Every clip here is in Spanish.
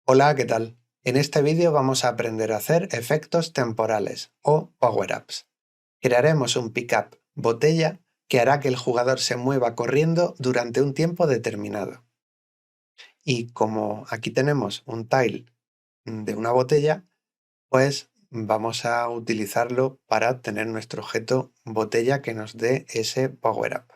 Hola, ¿qué tal? En este vídeo vamos a aprender a hacer efectos temporales o power-ups. Crearemos un pickup botella que hará que el jugador se mueva corriendo durante un tiempo determinado. Y como aquí tenemos un tile de una botella, pues vamos a utilizarlo para tener nuestro objeto botella que nos dé ese power-up.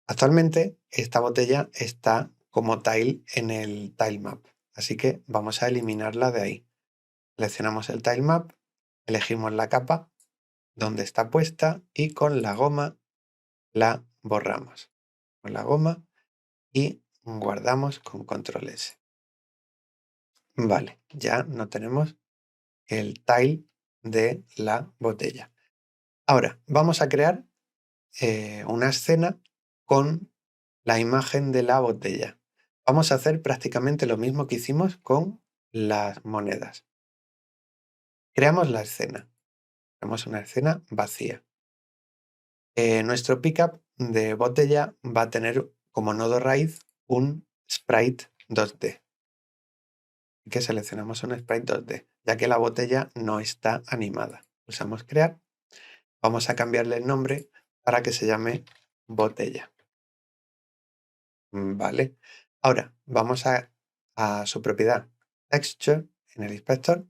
Actualmente esta botella está como tile en el tile map, así que vamos a eliminarla de ahí. Seleccionamos el tile map, elegimos la capa donde está puesta y con la goma la borramos. Con la goma y guardamos con control S. Vale, ya no tenemos el tile de la botella. Ahora vamos a crear una escena con la imagen de la botella. Vamos a hacer prácticamente lo mismo que hicimos con las monedas. Creamos la escena. Creamos una escena vacía. Nuestro pickup de botella va a tener como nodo raíz un sprite 2D. Y que seleccionamos un sprite 2D, ya que la botella no está animada. Pulsamos crear. Vamos a cambiarle el nombre para que se llame botella. Vale. Ahora vamos a su propiedad texture en el inspector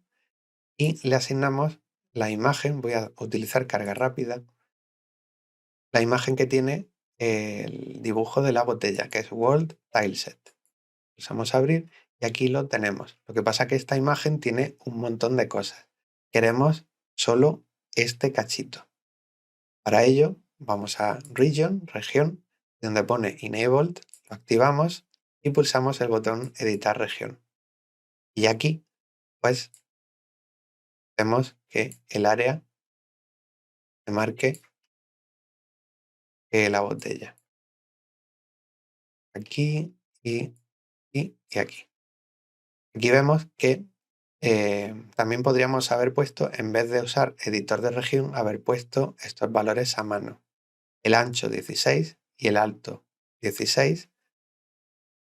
y le asignamos la imagen. Voy a utilizar carga rápida. La imagen que tiene el dibujo de la botella, que es World Tileset. Pulsamos abrir y aquí lo tenemos. Lo que pasa es que esta imagen tiene un montón de cosas. Queremos solo este cachito. Para ello vamos a región, donde pone Enabled, lo activamos y pulsamos el botón Editar región. Y aquí, pues, vemos que el área se marque la botella. Aquí y aquí. Aquí vemos que también podríamos haber puesto, en vez de usar editor de región, haber puesto estos valores a mano. El ancho 16 y el alto 16,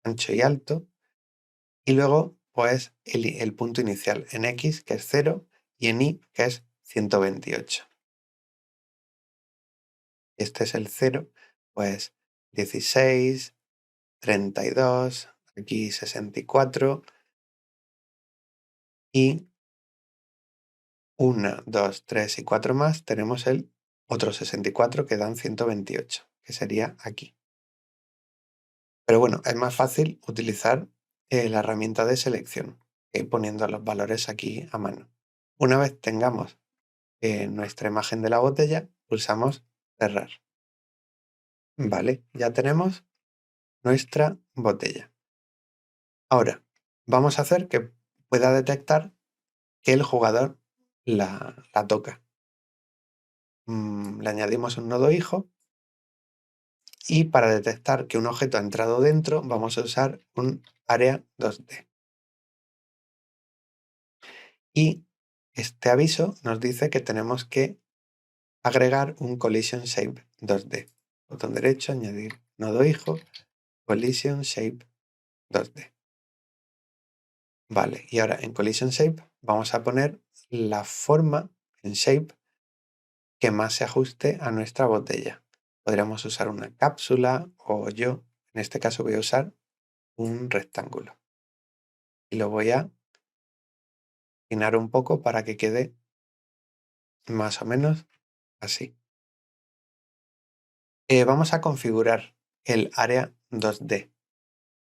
ancho y alto, y luego pues el punto inicial en X, que es 0, y en Y, que es 128. Este es el 0, pues 16, 32, aquí 64 y 1, 2, 3 y 4 más tenemos el otro 64 que dan 128, que sería aquí. Pero bueno, es más fácil utilizar la herramienta de selección, poniendo los valores aquí a mano. Una vez tengamos nuestra imagen de la botella, pulsamos cerrar. Vale, ya tenemos nuestra botella. Ahora, vamos a hacer que pueda detectar que el jugador la toca. Le añadimos un nodo hijo y para detectar que un objeto ha entrado dentro vamos a usar un área 2D. Y este aviso nos dice que tenemos que agregar un Collision Shape 2D. Botón derecho, añadir nodo hijo, Collision Shape 2D. Vale, y ahora en Collision Shape vamos a poner la forma en Shape que más se ajuste a nuestra botella. Podríamos usar una cápsula o yo, en este caso voy a usar un rectángulo. Y lo voy a afinar un poco para que quede más o menos así. Vamos a configurar el área 2D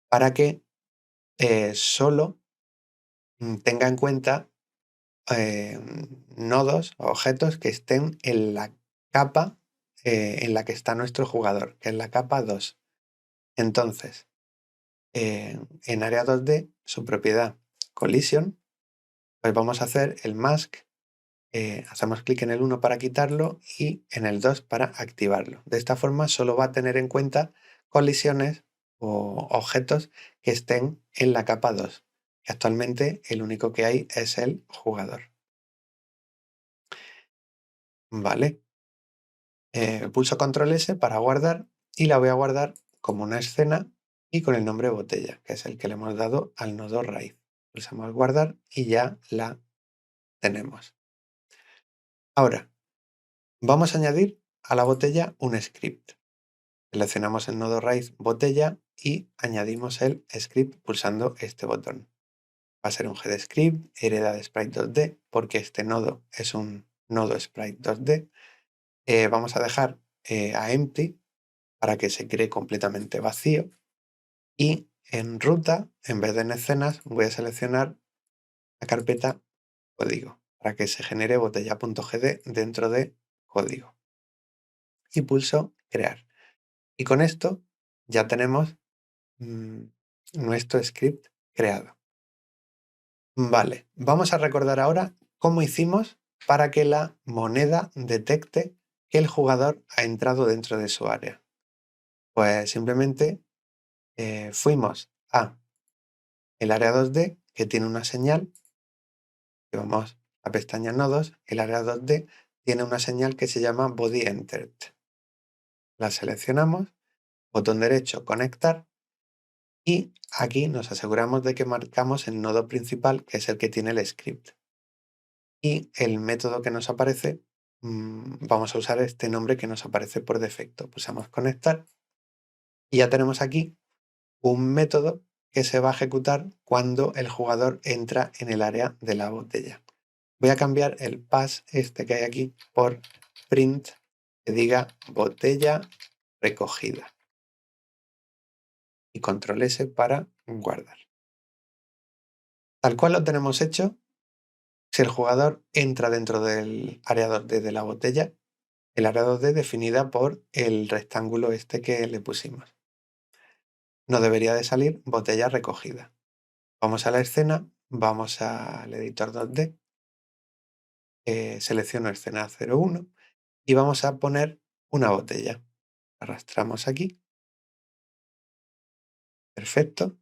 para que solo tenga en cuenta nodos o objetos que estén en la capa en la que está nuestro jugador, que es la capa 2. Entonces, en área 2D, su propiedad Collision, pues vamos a hacer el mask. Hacemos clic en el 1 para quitarlo y en el 2 para activarlo. De esta forma solo va a tener en cuenta colisiones o objetos que estén en la capa 2. Y actualmente el único que hay es el jugador. Vale. Pulso control S para guardar y la voy a guardar como una escena y con el nombre botella, que es el que le hemos dado al nodo raíz. Pulsamos guardar y ya la tenemos. Ahora, vamos a añadir a la botella un script. Seleccionamos el nodo raíz botella y añadimos el script pulsando este botón. Va a ser un GDScript, hereda de sprite2d, porque este nodo es un nodo sprite2d. Vamos a dejar a empty para que se cree completamente vacío. Y en ruta, en vez de en escenas, voy a seleccionar la carpeta código para que se genere botella.gd dentro de código. Y pulso crear. Y con esto ya tenemos nuestro script creado. Vale, vamos a recordar ahora cómo hicimos para que la moneda detecte que el jugador ha entrado dentro de su área. Pues simplemente fuimos a el área 2D, que tiene una señal, y vamos a pestaña nodos, el área 2D tiene una señal que se llama body entered. La seleccionamos, botón derecho conectar, y aquí nos aseguramos de que marcamos el nodo principal, que es el que tiene el script. Y el método que nos aparece, vamos a usar este nombre que nos aparece por defecto. Pulsamos conectar y ya tenemos aquí un método que se va a ejecutar cuando el jugador entra en el área de la botella. Voy a cambiar el pass este que hay aquí por print que diga botella recogida y control S para guardar. Tal cual lo tenemos hecho, si el jugador entra dentro del área 2D de la botella, el área 2D definida por el rectángulo este que le pusimos. No debería de salir botella recogida. Vamos a la escena, vamos al editor 2D, selecciono escena 01 y vamos a poner una botella. Arrastramos aquí. Perfecto.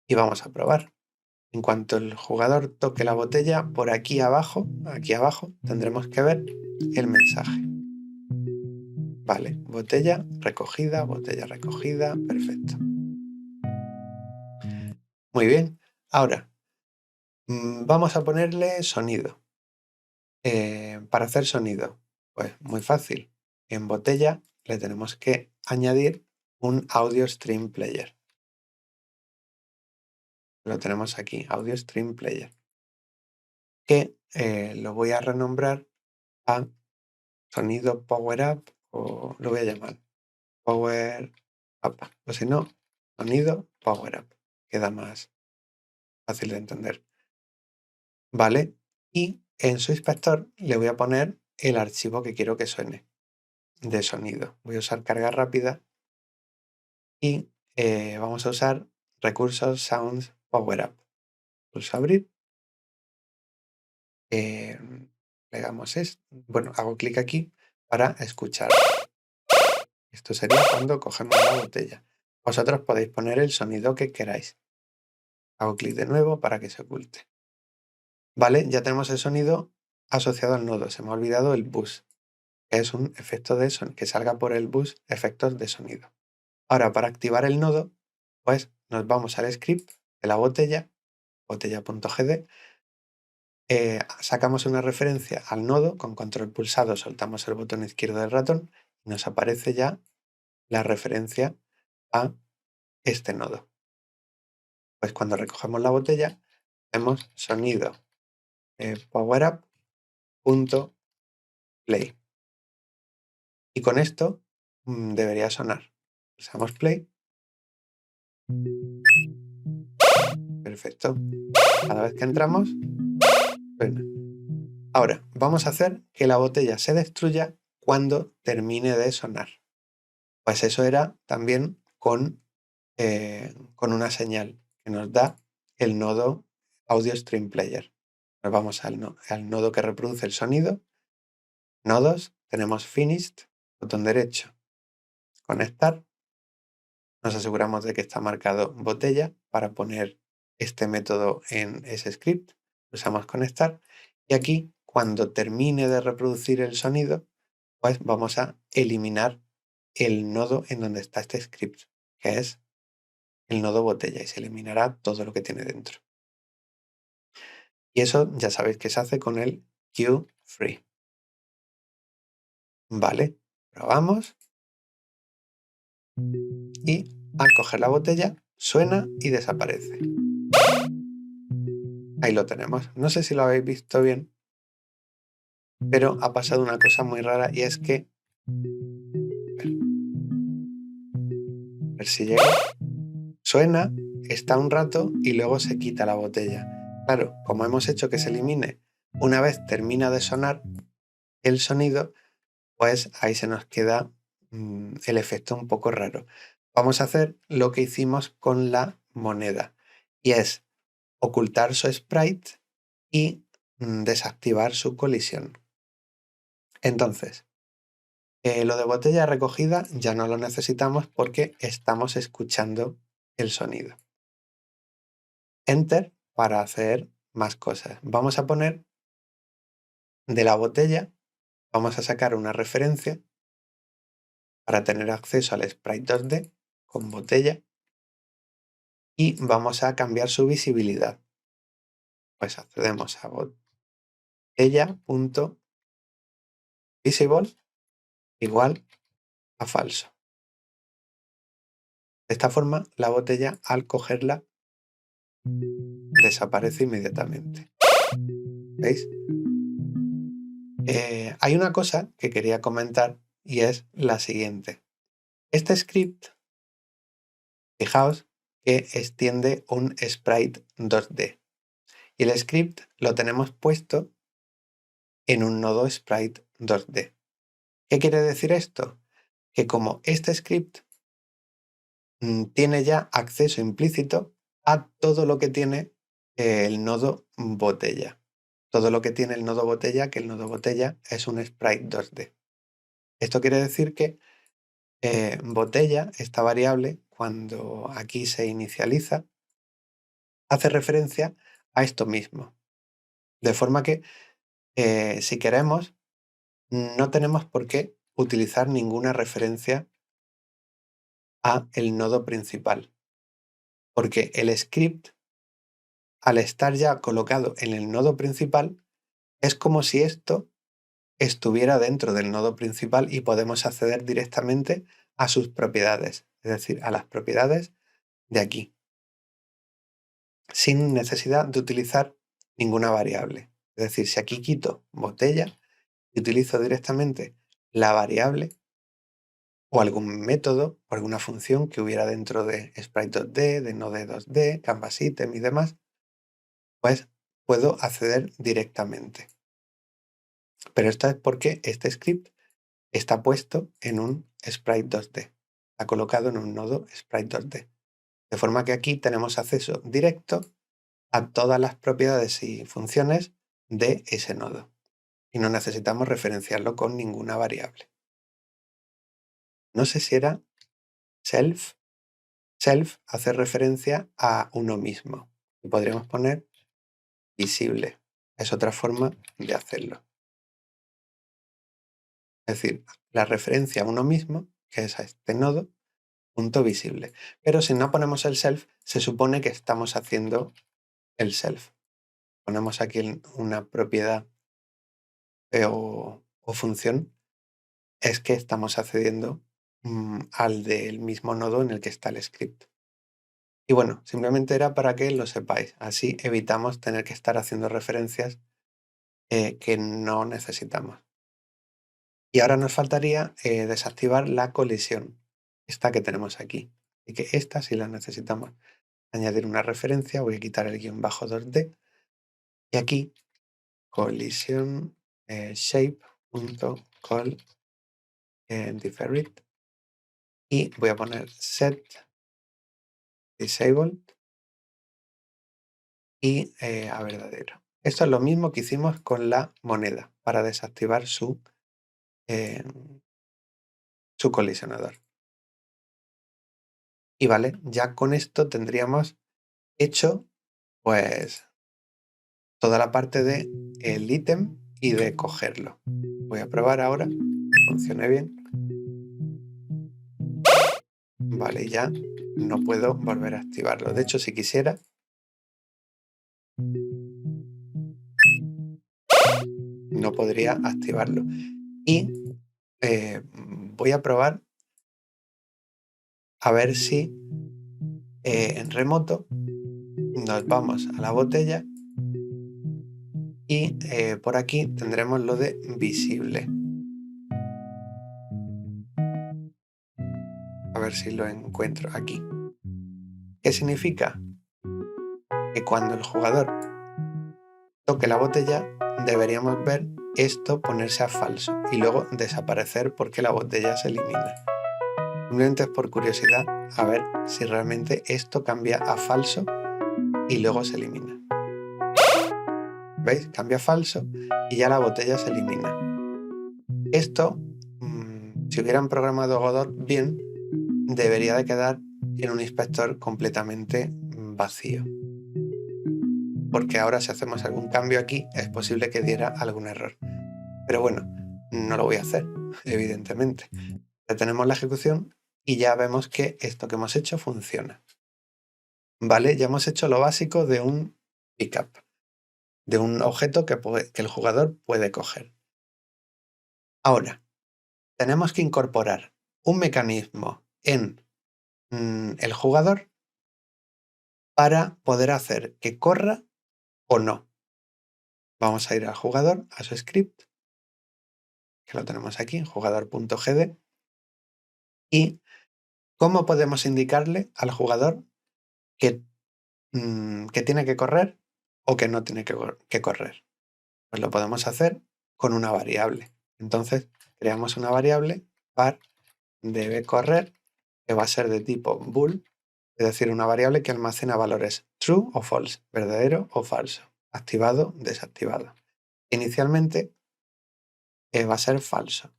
Y vamos a probar. En cuanto el jugador toque la botella, por aquí abajo, tendremos que ver el mensaje. Vale, botella recogida, perfecto. Muy bien. Ahora, vamos a ponerle sonido. Para hacer sonido, pues muy fácil. En botella le tenemos que añadir un audio stream player. Lo tenemos aquí, audio stream player, que lo voy a renombrar a sonido power up, o lo voy a llamar power up, o si no, sonido power up. Queda más fácil de entender. Vale, y en su inspector le voy a poner el archivo que quiero que suene de sonido. Voy a usar carga rápida y vamos a usar recursos sounds power up. Pulso abrir. Plegamos esto. Bueno, hago clic aquí para escuchar. Esto sería cuando cogemos la botella. Vosotros podéis poner el sonido que queráis. Hago clic de nuevo para que se oculte. Vale, ya tenemos el sonido asociado al nodo. Se me ha olvidado el bus, que es un efecto de sonido, que salga por el bus efectos de sonido. Ahora, para activar el nodo, pues nos vamos al script de la botella, botella.gd, sacamos una referencia al nodo, con control pulsado soltamos el botón izquierdo del ratón y nos aparece ya la referencia a este nodo. Pues cuando recogemos la botella, vemos sonido powerup.play. Y con esto debería sonar. Pulsamos play. Perfecto. Cada vez que entramos, suena. Ahora, vamos a hacer que la botella se destruya cuando termine de sonar. Pues eso era también con una señal que nos da el nodo Audio Stream Player. Nos vamos al nodo que reproduce el sonido. Nodos, tenemos Finished, botón derecho, conectar. Nos aseguramos de que está marcado botella para poner este método en ese script. Pulsamos conectar y aquí, cuando termine de reproducir el sonido, pues vamos a eliminar el nodo en donde está este script, que es el nodo botella, y se eliminará todo lo que tiene dentro. Y eso ya sabéis que se hace con el Cue Free. Vale, probamos. Y al coger la botella suena y desaparece. Ahí lo tenemos. No sé si lo habéis visto bien, pero ha pasado una cosa muy rara y es que... A ver si llega. Suena, está un rato y luego se quita la botella. Claro, como hemos hecho que se elimine una vez termina de sonar el sonido, pues ahí se nos queda el efecto un poco raro. Vamos a hacer lo que hicimos con la moneda y es ocultar su sprite y desactivar su colisión. Entonces, lo de botella recogida ya no lo necesitamos porque estamos escuchando el sonido. Enter para hacer más cosas. Vamos a poner de la botella, vamos a sacar una referencia para tener acceso al sprite 2D con botella y vamos a cambiar su visibilidad. Pues accedemos a botella.visible igual a falso. De esta forma, la botella, al cogerla, desaparece inmediatamente. ¿Veis? Hay una cosa que quería comentar y es la siguiente. Este script, fijaos que extiende un sprite 2D y el script lo tenemos puesto en un nodo sprite 2D. ¿Qué quiere decir esto? Que como este script tiene ya acceso implícito a todo lo que tiene el nodo botella. Todo lo que tiene el nodo botella, que el nodo botella es un sprite 2D. Esto quiere decir que botella, esta variable, cuando aquí se inicializa, hace referencia a esto mismo. De forma que si queremos, no tenemos por qué utilizar ninguna referencia a el nodo principal. Porque el script, al estar ya colocado en el nodo principal, es como si esto estuviera dentro del nodo principal y podemos acceder directamente a sus propiedades, es decir, a las propiedades de aquí, sin necesidad de utilizar ninguna variable. Es decir, si aquí quito botella y utilizo directamente la variable o algún método o alguna función que hubiera dentro de sprite2d, de node2d, canvas item y demás, pues puedo acceder directamente. Pero esto es porque este script está puesto en un sprite 2D. Está colocado en un nodo sprite 2D. De forma que aquí tenemos acceso directo a todas las propiedades y funciones de ese nodo. Y no necesitamos referenciarlo con ninguna variable. No sé si era self. Self hace referencia a uno mismo. Y podríamos poner visible. Es otra forma de hacerlo. Es decir, la referencia a uno mismo, que es a este nodo, punto visible. Pero si no ponemos el self, se supone que estamos haciendo el self. Ponemos aquí una propiedad o función, es que estamos accediendo al del mismo nodo en el que está el script. Y bueno, simplemente era para que lo sepáis. Así evitamos tener que estar haciendo referencias que no necesitamos. Y ahora nos faltaría desactivar la colisión, esta que tenemos aquí. Y que esta sí la necesitamos. Añadir una referencia, voy a quitar el guión bajo 2D y aquí collision shape.call different y voy a poner set disabled y a verdadero. Esto es lo mismo que hicimos con la moneda para desactivar su colisionador. Y vale, ya con esto tendríamos hecho pues toda la parte de el ítem y de cogerlo. Voy a probar ahora que funcione bien. Vale, ya no puedo volver a activarlo. De hecho, si quisiera, no podría activarlo. Y voy a probar a ver si en remoto nos vamos a la botella y por aquí tendremos lo de visible. A ver si lo encuentro aquí. ¿Qué significa? Que cuando el jugador toque la botella deberíamos ver esto ponerse a falso y luego desaparecer porque la botella se elimina. Simplemente es por curiosidad a ver si realmente esto cambia a falso y luego se elimina. ¿Veis? Cambia a falso y ya la botella se elimina. Esto, si hubieran programado Godot bien, debería de quedar en un inspector completamente vacío. Porque ahora si hacemos algún cambio aquí es posible que diera algún error. Pero bueno, no lo voy a hacer, evidentemente. Detenemos la ejecución y ya vemos que esto que hemos hecho funciona. ¿Vale? Ya hemos hecho lo básico de un pickup, de un objeto que el jugador puede coger. Ahora, tenemos que incorporar un mecanismo en el jugador para poder hacer que corra o no. Vamos a ir al jugador, a su script, que lo tenemos aquí, en jugador.gd, y ¿cómo podemos indicarle al jugador que tiene que correr o que no tiene que correr? Pues lo podemos hacer con una variable. Entonces, creamos una variable var debe correr, que va a ser de tipo bool, es decir, una variable que almacena valores true o false, verdadero o falso, activado, desactivado. Inicialmente va a ser falso.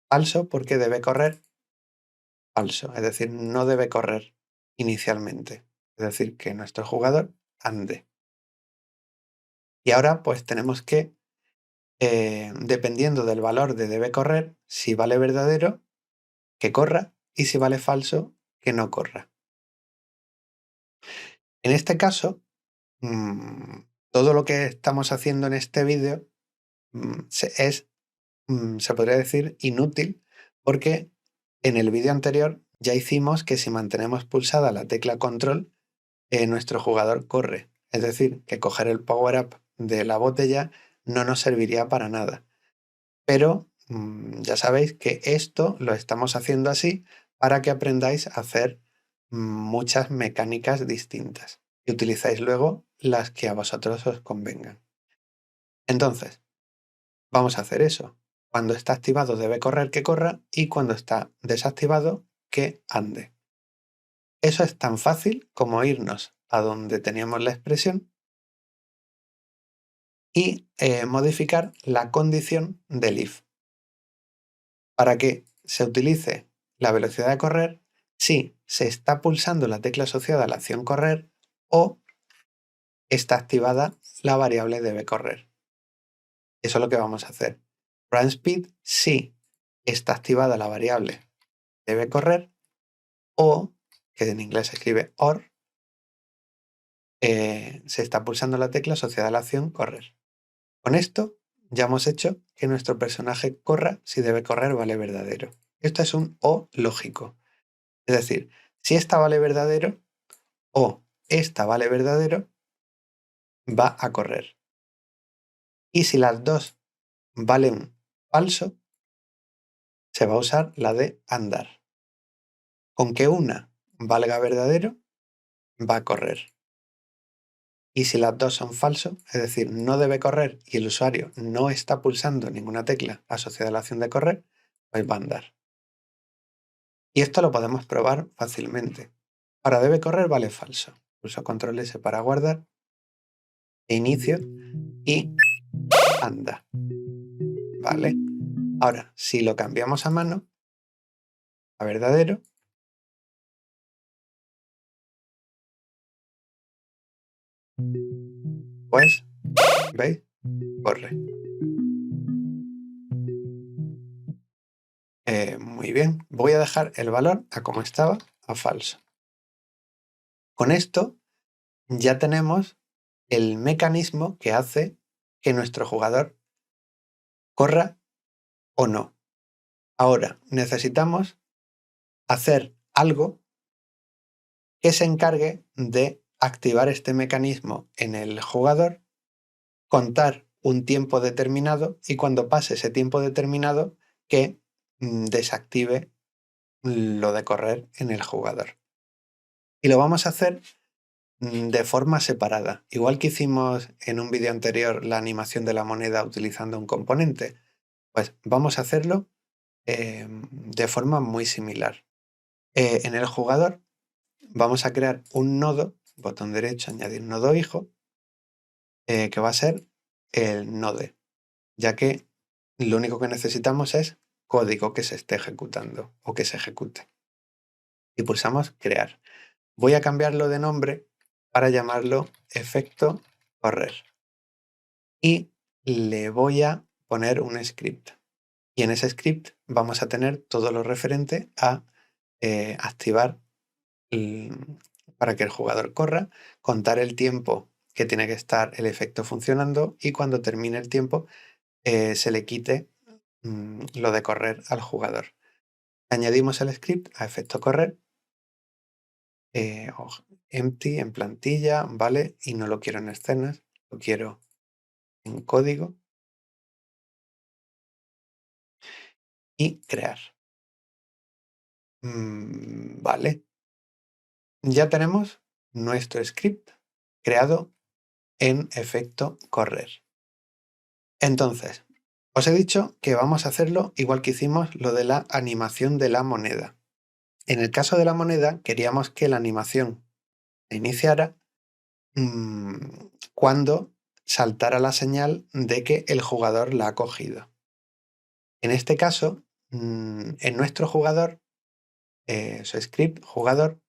Falso porque debe correr falso, es decir, no debe correr inicialmente. Es decir, que nuestro jugador ande. Y ahora pues tenemos que, dependiendo del valor de debe correr, si vale verdadero, que corra, y si vale falso, que no corra. En este caso, todo lo que estamos haciendo en este vídeo se podría decir inútil, porque en el vídeo anterior ya hicimos que si mantenemos pulsada la tecla control, nuestro jugador corre. Es decir, que coger el power-up de la botella no nos serviría para nada. Pero ya sabéis que esto lo estamos haciendo así para que aprendáis a hacer muchas mecánicas distintas y utilizáis luego las que a vosotros os convengan. Entonces, vamos a hacer eso. Cuando está activado debe correr, que corra, y cuando está desactivado, que ande. Eso es tan fácil como irnos a donde teníamos la expresión y modificar la condición del if para que se utilice la velocidad de correr si se está pulsando la tecla asociada a la acción correr o está activada la variable debe correr. Eso es lo que vamos a hacer. Run speed si está activada la variable debe correr o, que en inglés se escribe or, se está pulsando la tecla asociada a la acción correr. Con esto ya hemos hecho que nuestro personaje corra si debe correr vale verdadero. Esto es un o lógico. Es decir, si esta vale verdadero o esta vale verdadero, va a correr. Y si las dos valen falso, se va a usar la de andar. Con que una valga verdadero, va a correr. Y si las dos son falso, es decir, no debe correr y el usuario no está pulsando ninguna tecla asociada a la acción de correr, pues va a andar. Y esto lo podemos probar fácilmente. Ahora debe correr vale falso. Pulso control S para guardar, e inicio y anda. ¿Vale? Ahora, si lo cambiamos a mano, a verdadero, pues, ¿veis? Corre. Muy bien. Voy a dejar el valor a como estaba, a falso. Con esto ya tenemos el mecanismo que hace que nuestro jugador corra o no. Ahora necesitamos hacer algo que se encargue de activar este mecanismo en el jugador, contar un tiempo determinado y cuando pase ese tiempo determinado que desactive lo de correr en el jugador. Y lo vamos a hacer de forma separada. Igual que hicimos en un vídeo anterior la animación de la moneda utilizando un componente, pues vamos a hacerlo de forma muy similar. En el jugador vamos a crear un nodo, botón derecho, añadir nodo hijo, que va a ser el node, ya que lo único que necesitamos es código que se esté ejecutando o que se ejecute. Y pulsamos crear. Voy a cambiarlo de nombre para llamarlo efecto correr. Y le voy a poner un script. Y en ese script vamos a tener todo lo referente a activar para que el jugador corra, contar el tiempo que tiene que estar el efecto funcionando y cuando termine el tiempo se le quite lo de correr al jugador. Añadimos el script a efecto correr, empty en plantilla, ¿vale? Y no lo quiero en escenas, lo quiero en código y crear. Vale. Ya tenemos nuestro script creado en efecto correr. Entonces, os he dicho que vamos a hacerlo igual que hicimos lo de la animación de la moneda. En el caso de la moneda, queríamos que la animación se iniciara cuando saltara la señal de que el jugador la ha cogido. En este caso, en nuestro jugador, su script jugador,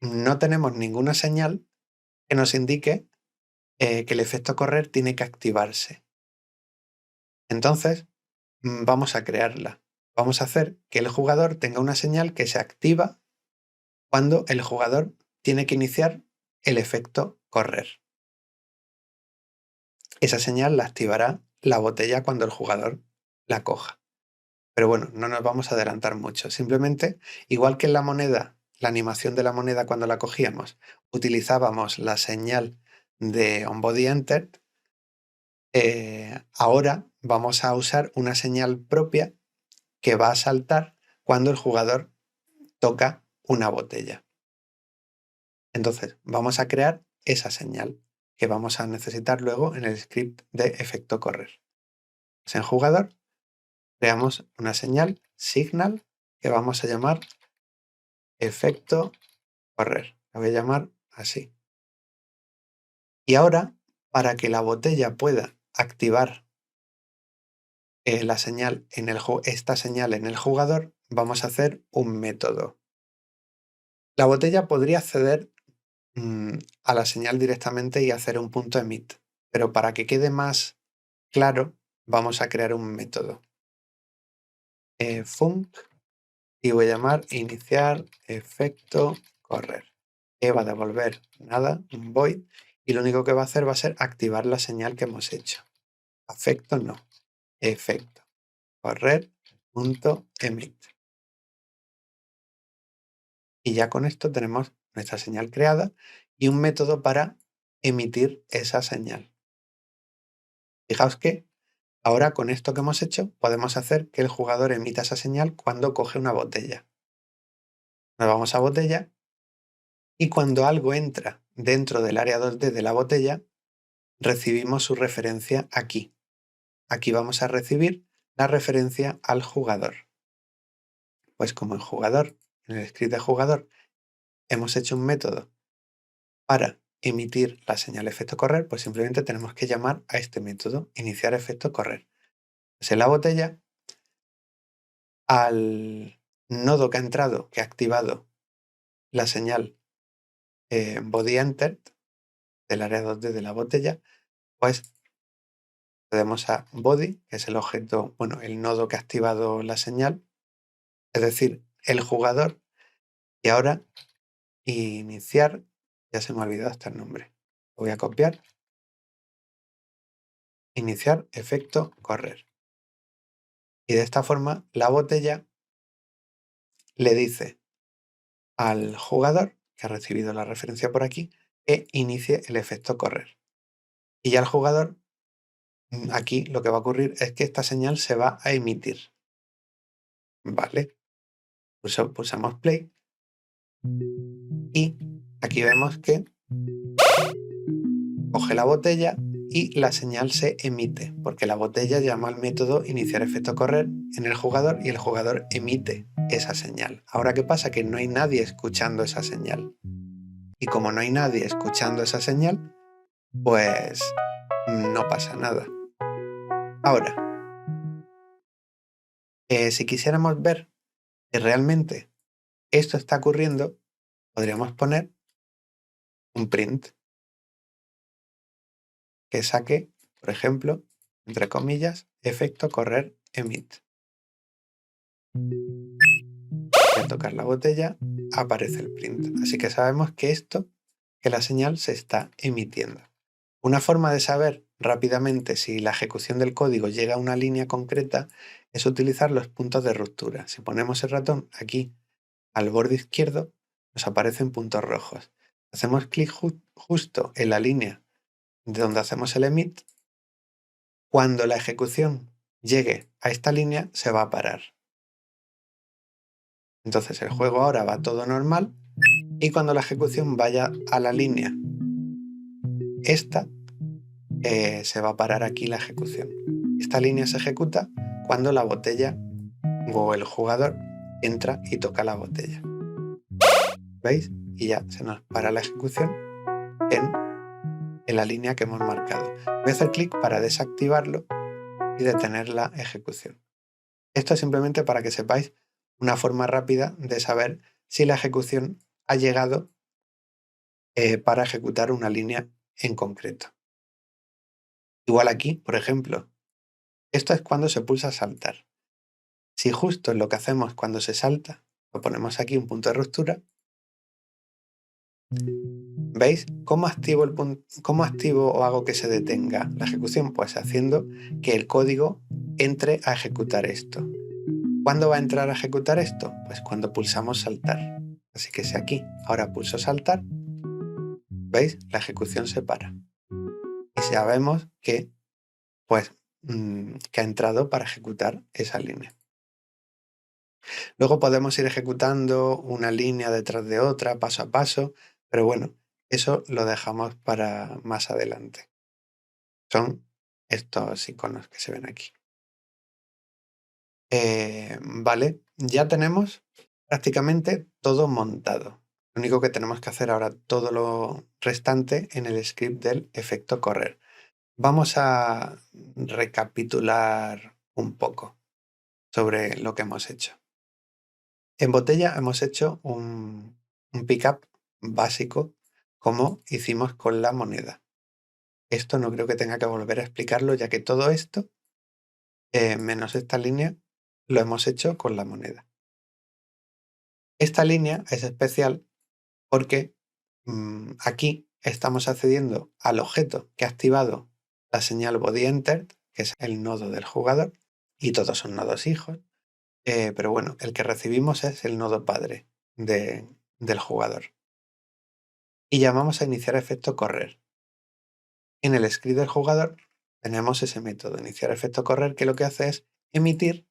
no tenemos ninguna señal que nos indique que el efecto correr tiene que activarse. Entonces, vamos a crearla. Vamos a hacer que el jugador tenga una señal que se activa cuando el jugador tiene que iniciar el efecto correr. Esa señal la activará la botella cuando el jugador la coja. Pero bueno, no nos vamos a adelantar mucho. Simplemente, igual que en la moneda, la animación de la moneda cuando la cogíamos, utilizábamos la señal de onBodyEntered, ahora vamos a usar una señal propia que va a saltar cuando el jugador toca una botella. Entonces, vamos a crear esa señal que vamos a necesitar luego en el script de efecto correr. Pues en jugador creamos una señal signal que vamos a llamar efecto correr. La voy a llamar así. Y ahora, para que la botella pueda activar esta señal en el jugador, vamos a hacer un método. La botella podría acceder a la señal directamente y hacer un punto emit, pero para que quede más claro, vamos a crear un método. Func y voy a llamar iniciar efecto correr, que va a devolver nada, un void, y lo único que va a hacer va a ser activar la señal que hemos hecho. Efecto no, efecto correr punto emit. Y ya con esto tenemos nuestra señal creada y un método para emitir esa señal. Fijaos que ahora con esto que hemos hecho podemos hacer que el jugador emita esa señal cuando coge una botella. Nos vamos a botella y cuando algo entra dentro del área 2D de la botella, recibimos su referencia aquí. Aquí vamos a recibir la referencia al jugador. Pues como en jugador, en el script de jugador, hemos hecho un método para emitir la señal efecto correr, pues simplemente tenemos que llamar a este método, iniciar efecto correr. Pues en la botella, al nodo que ha entrado, que ha activado la señal BodyEntered del área 2D de la botella, pues accedemos a body, que es el objeto, bueno, el nodo que ha activado la señal, es decir, el jugador, y ahora iniciar, ya se me ha olvidado hasta el nombre, lo voy a copiar, iniciar efecto correr. Y de esta forma la botella le dice al jugador, que ha recibido la referencia por aquí, que inicie el efecto correr. Y ya el jugador, aquí lo que va a ocurrir es que esta señal se va a emitir. Vale, pulsamos play y aquí vemos que coge la botella y la señal se emite, porque la botella llama al método iniciar efecto correr en el jugador y el jugador emite esa señal. Ahora, ¿qué pasa? Que no hay nadie escuchando esa señal. Y como no hay nadie escuchando esa señal, pues no pasa nada. Ahora, si quisiéramos ver que realmente esto está ocurriendo, podríamos poner un print que saque, por ejemplo, entre comillas, efecto correr emit. Al tocar la botella aparece el print. Así que sabemos que que la señal se está emitiendo. Una forma de saber rápidamente si la ejecución del código llega a una línea concreta es utilizar los puntos de ruptura. Si ponemos el ratón aquí al borde izquierdo, nos aparecen puntos rojos. Hacemos clic justo en la línea de donde hacemos el emit. Cuando la ejecución llegue a esta línea, se va a parar. Entonces el juego ahora va todo normal y cuando la ejecución vaya a la línea esta, se va a parar aquí la ejecución. Esta línea se ejecuta cuando la botella o el jugador entra y toca la botella. ¿Veis? Y ya se nos para la ejecución en la línea que hemos marcado. Voy a hacer clic para desactivarlo y detener la ejecución. Esto es simplemente para que sepáis una forma rápida de saber si la ejecución ha llegado para ejecutar una línea en concreto. Igual aquí, por ejemplo, esto es cuando se pulsa saltar. Si justo es lo que hacemos cuando se salta, lo ponemos aquí un punto de ruptura, ¿veis? ¿Cómo activo o hago que se detenga la ejecución? Pues haciendo que el código entre a ejecutar esto. ¿Cuándo va a entrar a ejecutar esto? Pues cuando pulsamos saltar. Así que si aquí ahora pulso saltar, ¿veis? La ejecución se para. Y sabemos que, pues, que ha entrado para ejecutar esa línea. Luego podemos ir ejecutando una línea detrás de otra, paso a paso, pero bueno, eso lo dejamos para más adelante. Son estos iconos que se ven aquí. Vale, ya tenemos prácticamente todo montado. Lo único que tenemos que hacer ahora, todo lo restante en el script del efecto correr. Vamos a recapitular un poco sobre lo que hemos hecho. En botella hemos hecho un pickup básico como hicimos con la moneda. Esto no creo que tenga que volver a explicarlo, ya que todo esto, menos esta línea, lo hemos hecho con la moneda. Esta línea es especial porque aquí estamos accediendo al objeto que ha activado la señal bodyEntered, que es el nodo del jugador, y todos son nodos hijos. Pero bueno, el que recibimos es el nodo padre del jugador. Y llamamos a iniciar efecto correr. En el script del jugador tenemos ese método, iniciar efecto correr, que lo que hace es emitir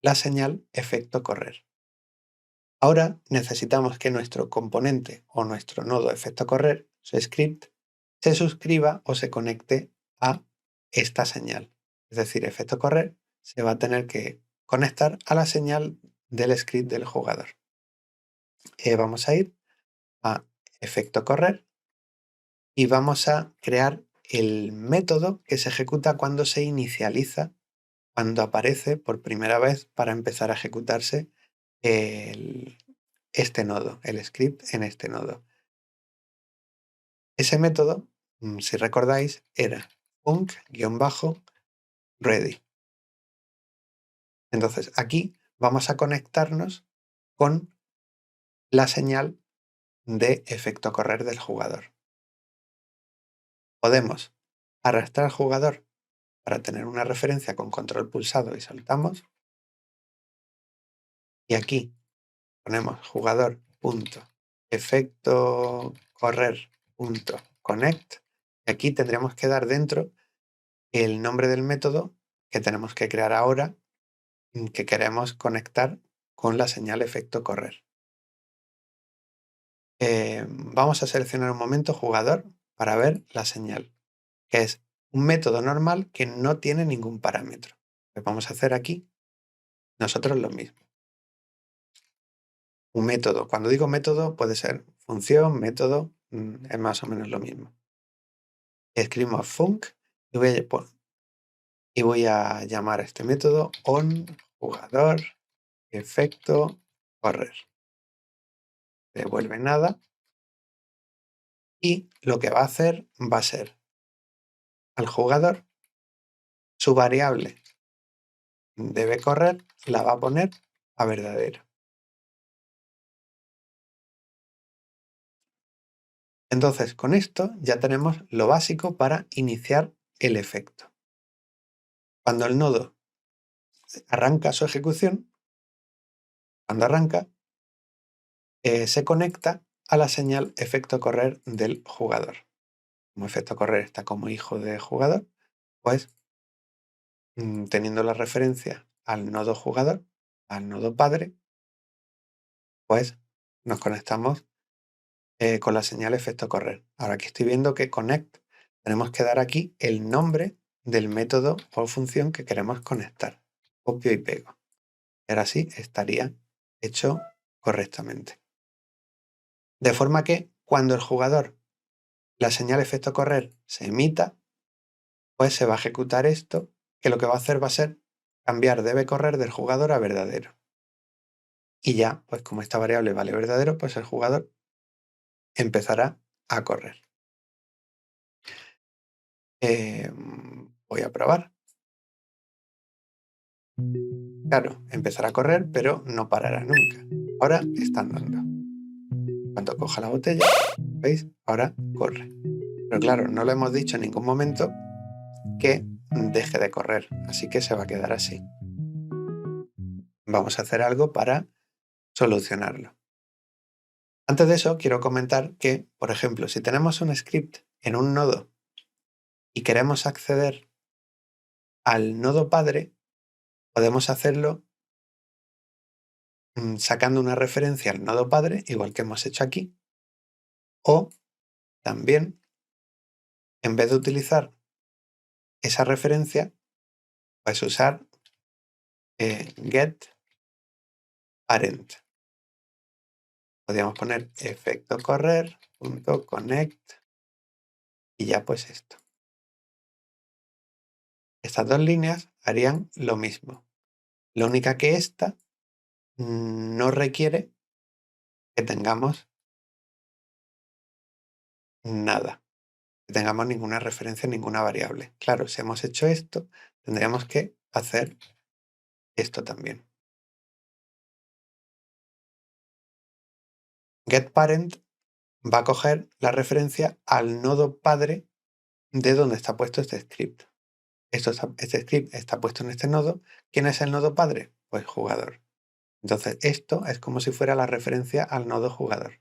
la señal efecto correr. Ahora necesitamos que nuestro componente o nuestro nodo efecto correr, su script, se suscriba o se conecte a esta señal. Es decir, efecto correr se va a tener que conectar a la señal del script del jugador. Vamos a ir a efecto correr y vamos a crear el método que se ejecuta cuando se inicializa, cuando aparece por primera vez para empezar a ejecutarse este nodo, el script en este nodo. Ese método, si recordáis, era func-ready. Entonces aquí vamos a conectarnos con la señal de efecto correr del jugador. Podemos arrastrar al jugador para tener una referencia con control pulsado y soltamos. Y aquí ponemos jugador.efecto_correr.connect. Y aquí tendremos que dar dentro el nombre del método que tenemos que crear ahora, que queremos conectar con la señal efecto correr. Vamos a seleccionar un momento jugador para ver la señal, que es un método normal que no tiene ningún parámetro. Pues vamos a hacer aquí nosotros lo mismo. Un método. Cuando digo método puede ser función, método, es más o menos lo mismo. Escribimos func y voy a llamar a este método onJugador efecto correr. Devuelve nada y lo que va a hacer va a ser al jugador su variable debe correr, la va a poner a verdadero. Entonces con esto ya tenemos lo básico para iniciar el efecto. Cuando el nodo arranca su ejecución, cuando arranca, se conecta a la señal efecto correr del jugador. Como efecto correr está como hijo de jugador, pues teniendo la referencia al nodo jugador, al nodo padre, pues nos conectamos con la señal efecto correr. Ahora aquí estoy viendo que connect, tenemos que dar aquí el nombre del método o función que queremos conectar. Copio y pego. Y ahora sí estaría hecho correctamente. De forma que cuando el jugador, la señal efecto correr se emita, pues se va a ejecutar esto, que lo que va a hacer va a ser cambiar debe correr del jugador a verdadero. Y ya, pues como esta variable vale verdadero, pues el jugador empezará a correr. Voy a probar. Claro, empezará a correr, pero no parará nunca. Ahora está andando. Cuando coja la botella, ¿veis? Ahora corre. Pero claro, no le hemos dicho en ningún momento que deje de correr, así que se va a quedar así. Vamos a hacer algo para solucionarlo. Antes de eso, quiero comentar que, por ejemplo, si tenemos un script en un nodo y queremos acceder al nodo padre, podemos hacerlo sacando una referencia al nodo padre, igual que hemos hecho aquí, o también, en vez de utilizar esa referencia, pues usar get parent. Podríamos poner efecto correr.connect y ya pues esto. Estas dos líneas harían lo mismo. Lo única que esta no requiere que tengamos nada, que tengamos ninguna referencia, ninguna variable. Claro, si hemos hecho esto, tendríamos que hacer esto también. GetParent va a coger la referencia al nodo padre de donde está puesto este script. Este script está puesto en este nodo. ¿Quién es el nodo padre? Pues jugador. Entonces esto es como si fuera la referencia al nodo jugador.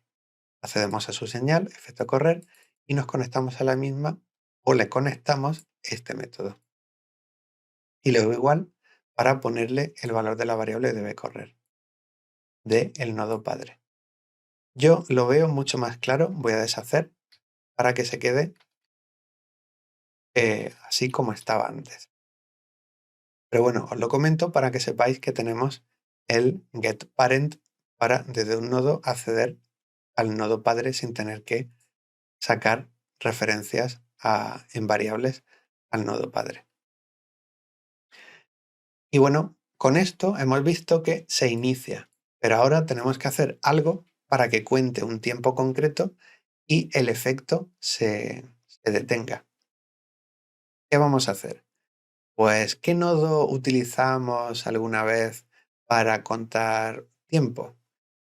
Accedemos a su señal, efecto correr, y nos conectamos a la misma o le conectamos este método. Y luego igual para ponerle el valor de la variable debe correr del nodo padre. Yo lo veo mucho más claro, voy a deshacer para que se quede así como estaba antes. Pero bueno, os lo comento para que sepáis que tenemos el getParent para desde un nodo acceder al nodo padre sin tener que sacar referencias en variables al nodo padre. Y bueno, con esto hemos visto que se inicia, pero ahora tenemos que hacer algo para que cuente un tiempo concreto y el efecto se detenga. ¿Qué vamos a hacer? Pues, ¿qué nodo utilizamos alguna vez para contar tiempo?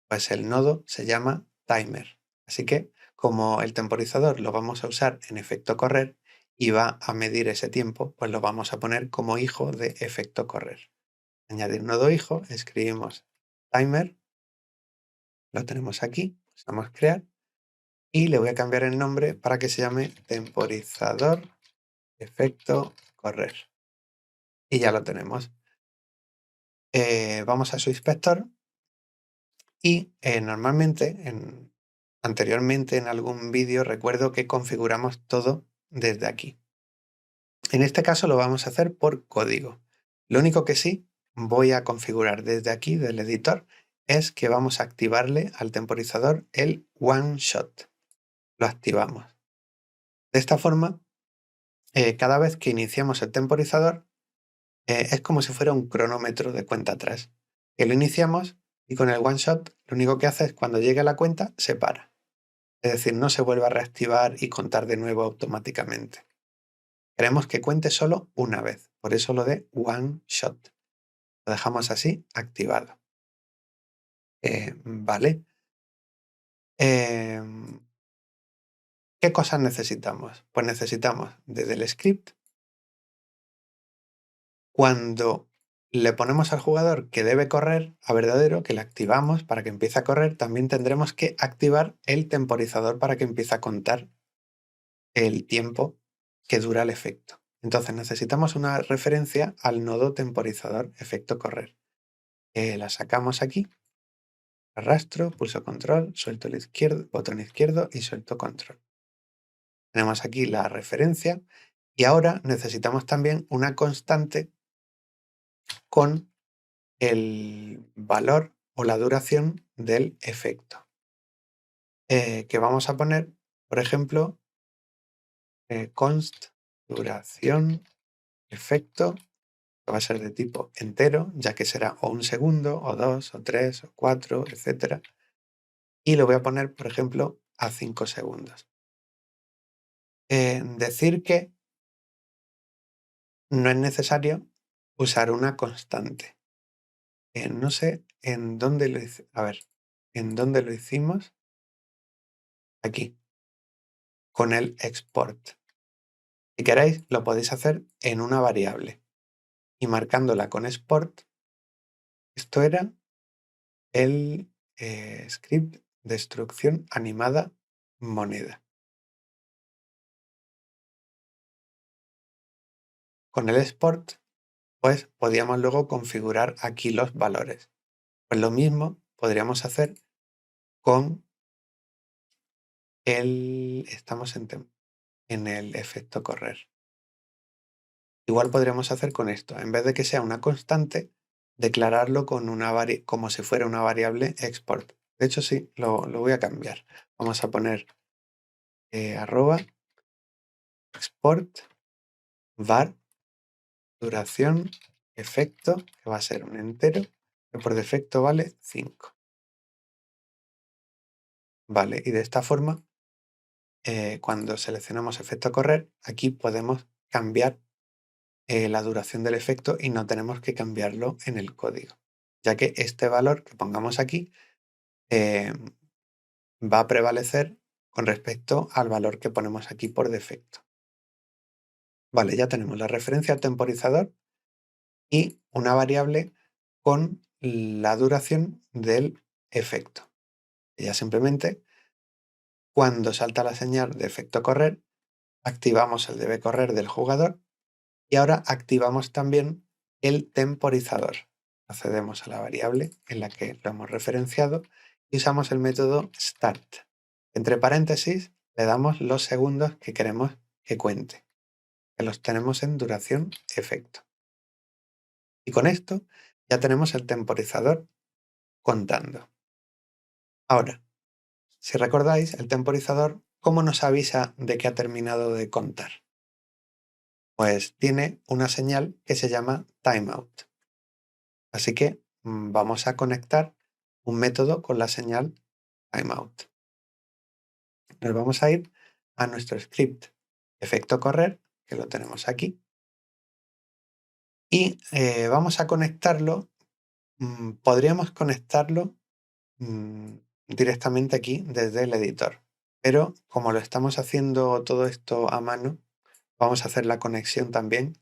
Pues el nodo se llama timer. Así que, como el temporizador lo vamos a usar en efecto correr, y va a medir ese tiempo, pues lo vamos a poner como hijo de efecto correr. Añadir nodo hijo, escribimos timer, lo tenemos aquí, pulsamos crear y le voy a cambiar el nombre para que se llame temporizador efecto correr. Y ya lo tenemos. Vamos a su inspector y anteriormente en algún vídeo recuerdo que configuramos todo desde aquí. En este caso lo vamos a hacer por código. Lo único que sí voy a configurar desde aquí, del editor, es que vamos a activarle al temporizador el one shot. Lo activamos. De esta forma, cada vez que iniciamos el temporizador, es como si fuera un cronómetro de cuenta atrás. Que lo iniciamos y con el one shot lo único que hace es cuando llegue a la cuenta se para. Es decir, no se vuelve a reactivar y contar de nuevo automáticamente. Queremos que cuente solo una vez, por eso lo de one shot. Lo dejamos así activado. Vale. Em, ¿Qué cosas necesitamos? Pues necesitamos desde el script, cuando le ponemos al jugador que debe correr a verdadero, que le activamos para que empiece a correr, también tendremos que activar el temporizador para que empiece a contar el tiempo que dura el efecto. Entonces necesitamos una referencia al nodo temporizador efecto correr. La sacamos aquí, arrastro, pulso control, suelto el izquierdo, botón izquierdo y suelto control. Tenemos aquí la referencia y ahora necesitamos también una constante con el valor o la duración del efecto. Que vamos a poner, por ejemplo, const duración efecto, que va a ser de tipo entero, ya que será o un segundo, o 2, o 3, o 4, etc. Y lo voy a poner, por ejemplo, a 5 segundos. Decir que no es necesario usar una constante. No sé en dónde lo hice. A ver, ¿en dónde lo hicimos? Aquí, con el export. Si queréis, lo podéis hacer en una variable. Y marcándola con export, esto era el script de instrucción animada moneda. Con el export, pues podíamos luego configurar aquí los valores. Pues lo mismo podríamos hacer con estamos en el efecto correr. Igual podríamos hacer con esto, en vez de que sea una constante, declararlo con como si fuera una variable export. De hecho, sí, lo voy a cambiar. Vamos a poner arroba export var duración efecto, que va a ser un entero, que por defecto vale 5. Vale, y de esta forma, cuando seleccionamos efecto correr, aquí podemos cambiar la duración del efecto y no tenemos que cambiarlo en el código, ya que este valor que pongamos aquí eh, va a prevalecer con respecto al valor que ponemos aquí por defecto. Vale, ya tenemos la referencia al temporizador y una variable con la duración del efecto. Y ya simplemente, cuando salta la señal de efecto correr, activamos el debe correr del jugador y ahora activamos también el temporizador. Accedemos a la variable en la que lo hemos referenciado y usamos el método start. Entre paréntesis le damos los segundos que queremos que cuente, que los tenemos en duración efecto. Y con esto ya tenemos el temporizador contando. Ahora, si recordáis, el temporizador, ¿cómo nos avisa de que ha terminado de contar? Pues tiene una señal que se llama timeout. Así que vamos a conectar un método con la señal timeout. Nos vamos a ir a nuestro script efecto correr, que lo tenemos aquí, y vamos a conectarlo. Podríamos conectarlo directamente aquí desde el editor, pero como lo estamos haciendo todo esto a mano, Vamos a hacer la conexión también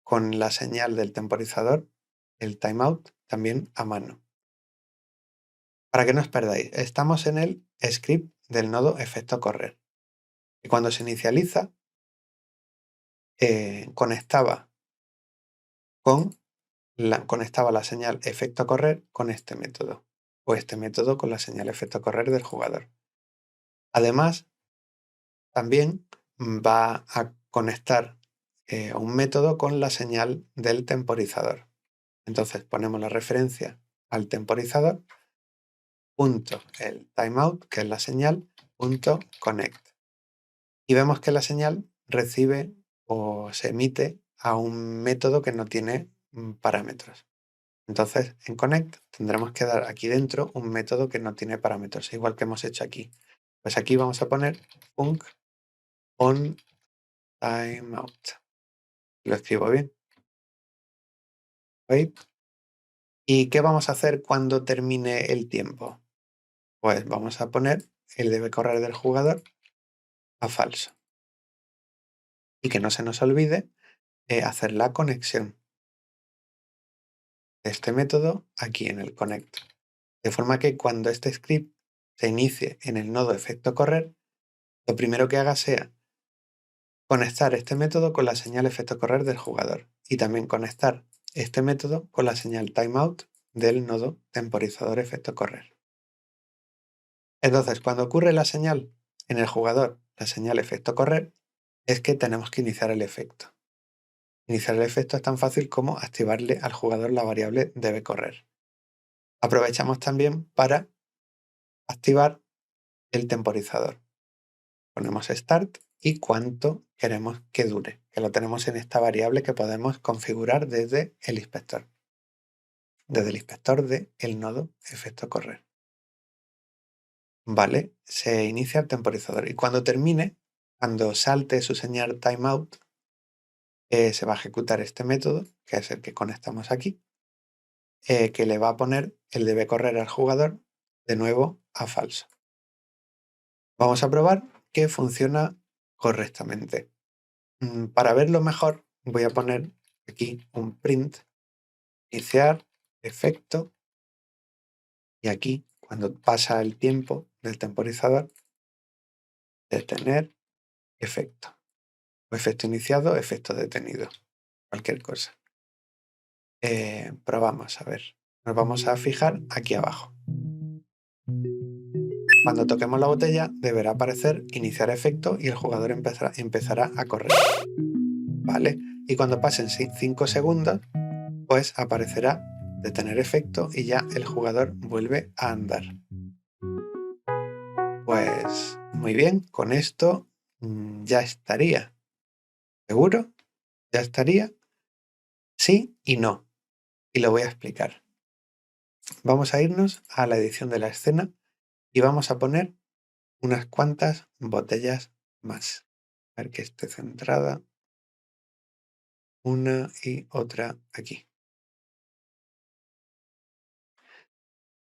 con la señal del temporizador, el timeout, también a mano. Para que no os perdáis, estamos en el script del nodo efecto correr. Y cuando se inicializa, conectaba la señal efecto correr con este método, o este método con la señal efecto correr del jugador. Además, también va a conectar un método con la señal del temporizador. Entonces ponemos la referencia al temporizador, punto el timeout, que es la señal, punto connect. Y vemos que la señal recibe o se emite a un método que no tiene parámetros. Entonces, en connect tendremos que dar aquí dentro un método que no tiene parámetros, igual que hemos hecho aquí. Pues aquí vamos a poner func on timeout. Lo escribo bien. Wait. ¿Y qué vamos a hacer cuando termine el tiempo? Pues vamos a poner el debe correr del jugador a falso. Y que no se nos olvide hacer la conexión de este método aquí en el connect. De forma que cuando este script se inicie en el nodo efecto correr, lo primero que haga sea conectar este método con la señal efecto correr del jugador y también conectar este método con la señal timeout del nodo temporizador efecto correr. Entonces, cuando ocurre la señal en el jugador, la señal efecto correr, es que tenemos que iniciar el efecto. Iniciar el efecto es tan fácil como activarle al jugador la variable debe correr. Aprovechamos también para activar el temporizador. Ponemos start y cuánto queremos que dure, que lo tenemos en esta variable que podemos configurar desde el inspector del nodo efecto correr. Vale, se inicia el temporizador y cuando termine, cuando salte su señal timeout, se va a ejecutar este método, que es el que conectamos aquí, que le va a poner el debe correr al jugador de nuevo a falso. Vamos a probar que funciona correctamente. Para verlo mejor, voy a poner aquí un print, iniciar, efecto, y aquí, cuando pasa el tiempo del temporizador, detener, efecto. O efecto iniciado, efecto detenido, cualquier cosa. Probamos, a ver. Nos vamos a fijar aquí abajo. Cuando toquemos la botella, deberá aparecer iniciar efecto y el jugador empezará a correr. ¿Vale? Y cuando pasen 5 segundos, pues aparecerá detener efecto y ya el jugador vuelve a andar. Pues muy bien, con esto ya estaría. ¿Seguro? ¿Ya estaría? Sí y no. Y lo voy a explicar. Vamos a irnos a la edición de la escena y vamos a poner unas cuantas botellas más. A ver que esté centrada. Una y otra aquí.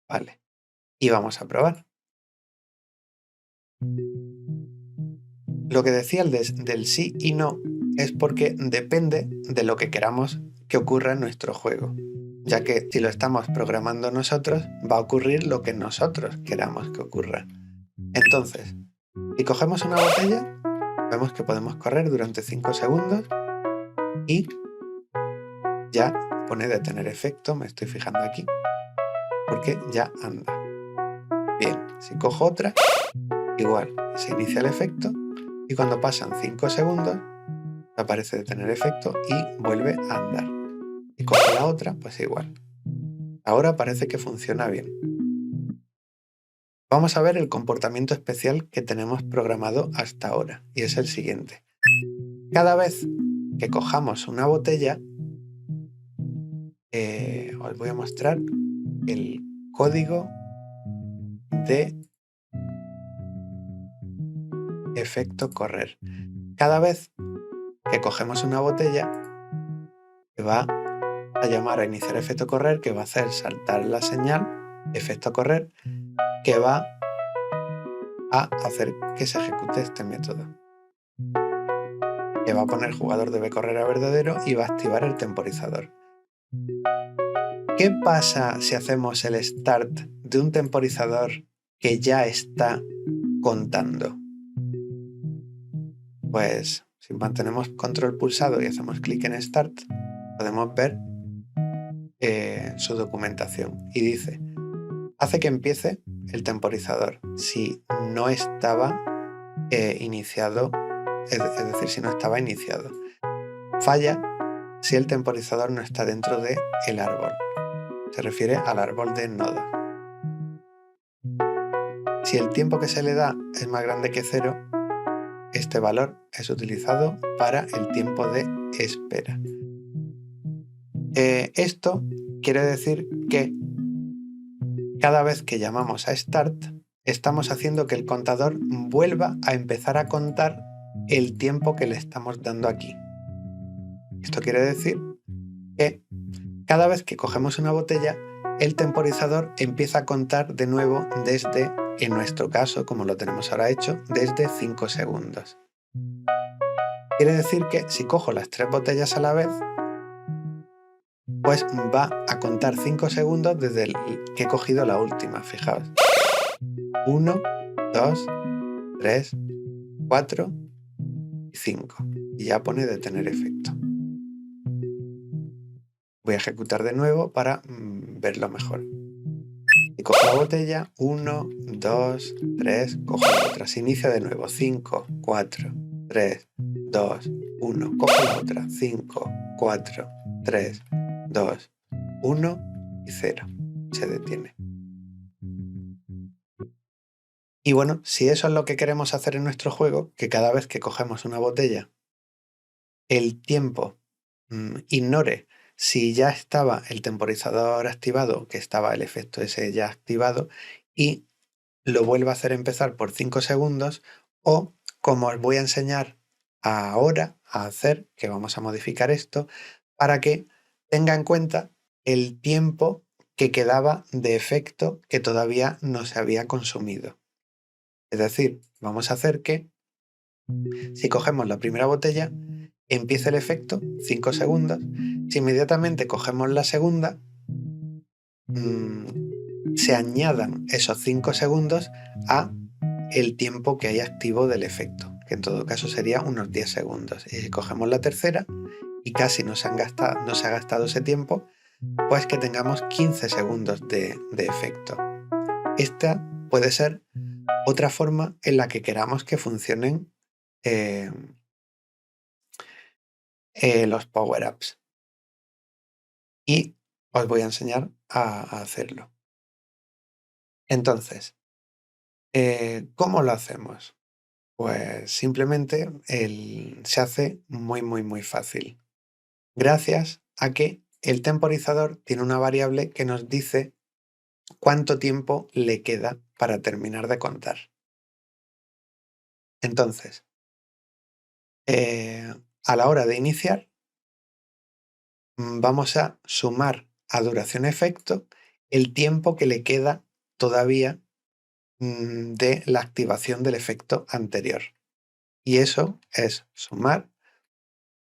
Vale. Y vamos a probar. Lo que decía del sí y no es porque depende de lo que queramos que ocurra en nuestro juego, ya que si lo estamos programando nosotros, va a ocurrir lo que nosotros queramos que ocurra. Entonces, si cogemos una botella, vemos que podemos correr durante 5 segundos y ya pone detener efecto, me estoy fijando aquí, porque ya anda. Bien, si cojo otra, igual, se inicia el efecto y cuando pasan 5 segundos aparece detener efecto y vuelve a andar. Y cojo la otra, pues igual. Ahora parece que funciona bien. Vamos a ver el comportamiento especial que tenemos programado hasta ahora, y es el siguiente. Cada vez que cojamos una botella, os voy a mostrar el código de efecto correr. Cada vez que cogemos una botella, va a llamar a iniciar efecto correr, que va a hacer saltar la señal, efecto correr, que va a hacer que se ejecute este método. que va a poner jugador debe correr a verdadero y va a activar el temporizador. ¿Qué pasa si hacemos el start de un temporizador que ya está contando? Pues si mantenemos control pulsado y hacemos clic en Start, podemos ver su documentación y dice: hace que empiece el temporizador si no estaba iniciado, es decir, si no estaba iniciado. Falla si el temporizador no está dentro del árbol. Se refiere al árbol de nodos. Si el tiempo que se le da es más grande que 0, este valor es utilizado para el tiempo de espera. Esto quiere decir que cada vez que llamamos a Start, estamos haciendo que el contador vuelva a empezar a contar el tiempo que le estamos dando aquí. Esto quiere decir que cada vez que cogemos una botella, el temporizador empieza a contar de nuevo desde, en nuestro caso, como lo tenemos ahora hecho, desde 5 segundos. Quiere decir que si cojo las 3 botellas a la vez, pues va a contar 5 segundos desde el que he cogido la última, fijaos. 1, 2, 3, 4 y 5. Y ya pone detener efecto. Voy a ejecutar de nuevo para verlo mejor. Y cojo la botella, 1, 2, 3, cojo la otra. Se inicia de nuevo, 5, 4, 3, 2, 1. Cojo la otra, 5, 4, 3, 2, 1 y 0. Se detiene. Y bueno, si eso es lo que queremos hacer en nuestro juego, que cada vez que cogemos una botella, el tiempo ignore si ya estaba el temporizador activado, que estaba el efecto ese ya activado, y lo vuelva a hacer empezar por 5 segundos, o como os voy a enseñar ahora a hacer, que vamos a modificar esto, para que tenga en cuenta el tiempo que quedaba de efecto que todavía no se había consumido. Es decir, vamos a hacer que si cogemos la primera botella, empiece el efecto 5 segundos. Si inmediatamente cogemos la segunda, se añadan esos 5 segundos a el tiempo que hay activo del efecto, que en todo caso sería unos 10 segundos. Y si cogemos la tercera y casi no se ha gastado ese tiempo, pues que tengamos 15 segundos de efecto. Esta puede ser otra forma en la que queramos que funcionen los power-ups. Y os voy a enseñar a hacerlo. Entonces, ¿cómo lo hacemos? Pues simplemente se hace muy, muy, muy fácil. Gracias a que el temporizador tiene una variable que nos dice cuánto tiempo le queda para terminar de contar. Entonces, a la hora de iniciar, vamos a sumar a duración efecto el tiempo que le queda todavía de la activación del efecto anterior. Y eso es sumar.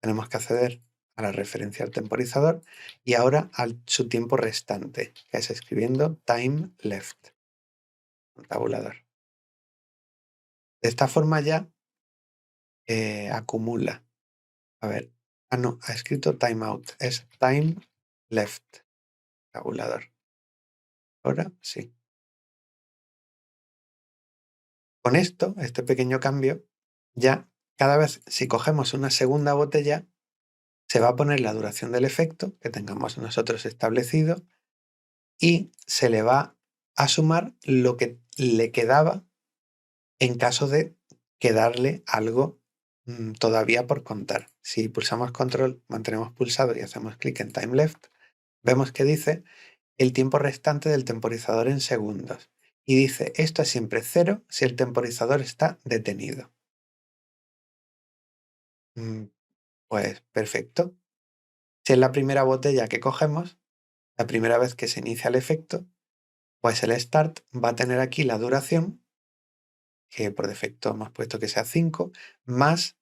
Tenemos que acceder a la referencia al temporizador y ahora a su tiempo restante, que es escribiendo time left, un tabulador. De esta forma ya acumula. A ver, no, ha escrito timeout, es time left, tabulador. Ahora sí. Con esto, este pequeño cambio, ya cada vez si cogemos una segunda botella, se va a poner la duración del efecto que tengamos nosotros establecido y se le va a sumar lo que le quedaba en caso de quedarle algo todavía por contar. Si pulsamos control, mantenemos pulsado y hacemos clic en time left, vemos que dice el tiempo restante del temporizador en segundos. Y dice, esto es siempre 0 si el temporizador está detenido. Pues perfecto. Si es la primera botella que cogemos, la primera vez que se inicia el efecto, pues el start va a tener aquí la duración, que por defecto hemos puesto que sea 5, más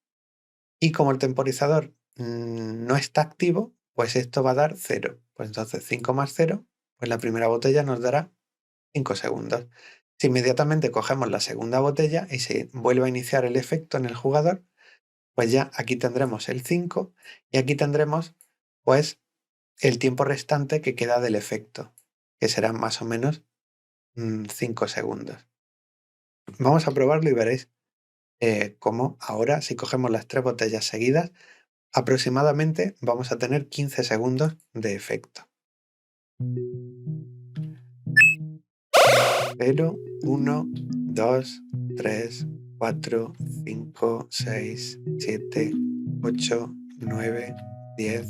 Y como el temporizador no está activo, pues esto va a dar 0. Pues entonces 5 más 0, pues la primera botella nos dará 5 segundos. Si inmediatamente cogemos la segunda botella y se vuelve a iniciar el efecto en el jugador, pues ya aquí tendremos el 5 y aquí tendremos pues el tiempo restante que queda del efecto, que serán más o menos 5 segundos. Vamos a probarlo y veréis cómo ahora, si cogemos las 3 botellas seguidas, aproximadamente vamos a tener 15 segundos de efecto. 0, 1, 2, 3, 4, 5, 6, 7, 8, 9, 10,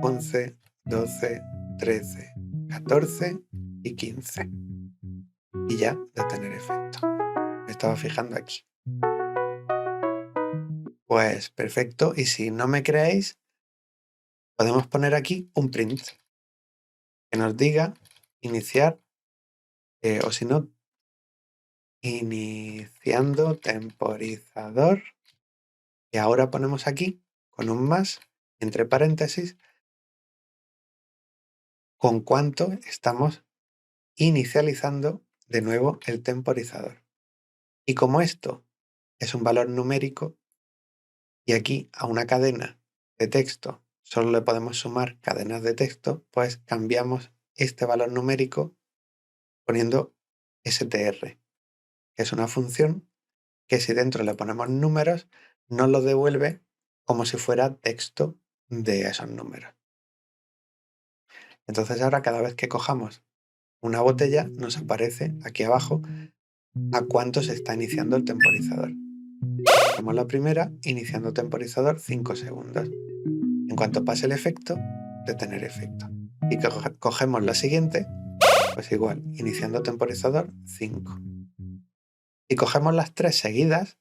11, 12, 13, 14 y 15. Y ya de tener efecto. Me estaba fijando aquí. Pues perfecto. Y si no me creéis, podemos poner aquí un print que nos diga iniciar, o si no, iniciando temporizador. Y ahora ponemos aquí, con un más, entre paréntesis, con cuánto estamos inicializando de nuevo el temporizador. Y como esto es un valor numérico, y aquí a una cadena de texto solo le podemos sumar cadenas de texto, pues cambiamos este valor numérico poniendo str, que es una función que si dentro le ponemos números, nos lo devuelve como si fuera texto de esos números. Entonces ahora cada vez que cojamos una botella nos aparece aquí abajo a cuánto se está iniciando el temporizador. Cogemos la primera, iniciando temporizador 5 segundos. En cuanto pase el efecto, detener efecto. Y cogemos la siguiente, pues igual, iniciando temporizador 5. Y cogemos las 3 seguidas,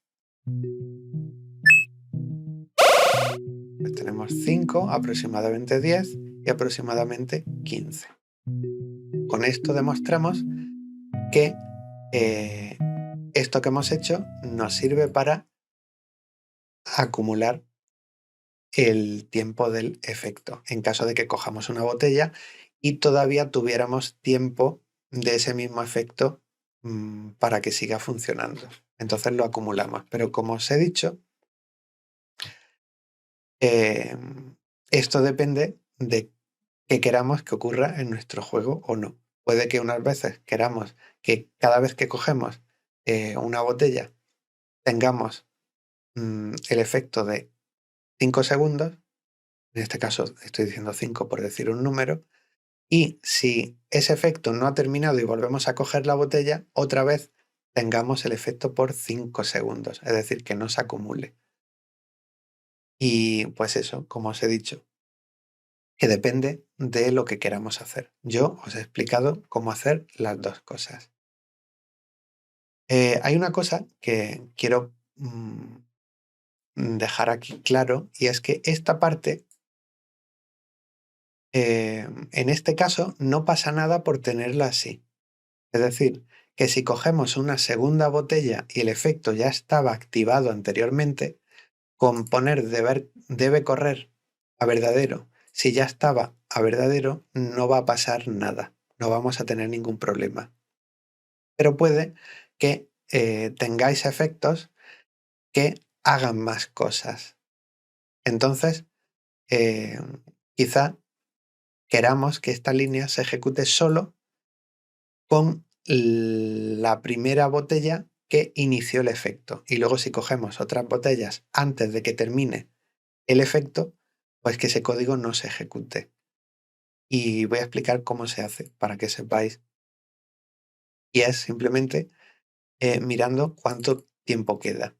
pues tenemos 5, aproximadamente 10 y aproximadamente 15. Con esto demostramos que esto que hemos hecho nos sirve para acumular el tiempo del efecto, en caso de que cojamos una botella y todavía tuviéramos tiempo de ese mismo efecto para que siga funcionando. Entonces lo acumulamos. Pero como os he dicho, esto depende de que queramos que ocurra en nuestro juego o no. Puede que unas veces queramos que cada vez que cogemos una botella tengamos el efecto de 5 segundos, en este caso estoy diciendo 5 por decir un número, y si ese efecto no ha terminado y volvemos a coger la botella, otra vez tengamos el efecto por 5 segundos, es decir, que no se acumule. Y pues eso, como os he dicho, que depende de lo que queramos hacer. Yo os he explicado cómo hacer las dos cosas. Hay una cosa que quiero dejar aquí claro y es que esta parte, en este caso, no pasa nada por tenerla así. Es decir, que si cogemos una segunda botella y el efecto ya estaba activado anteriormente, con poner debe correr a verdadero, si ya estaba a verdadero, no va a pasar nada, no vamos a tener ningún problema. Pero puede que tengáis efectos que hagan más cosas. Entonces, eh, quizá queramos que esta línea se ejecute solo con la primera botella que inició el efecto. Y luego si cogemos otras botellas antes de que termine el efecto, pues que ese código no se ejecute. Y voy a explicar cómo se hace para que sepáis. Y es simplemente mirando cuánto tiempo queda.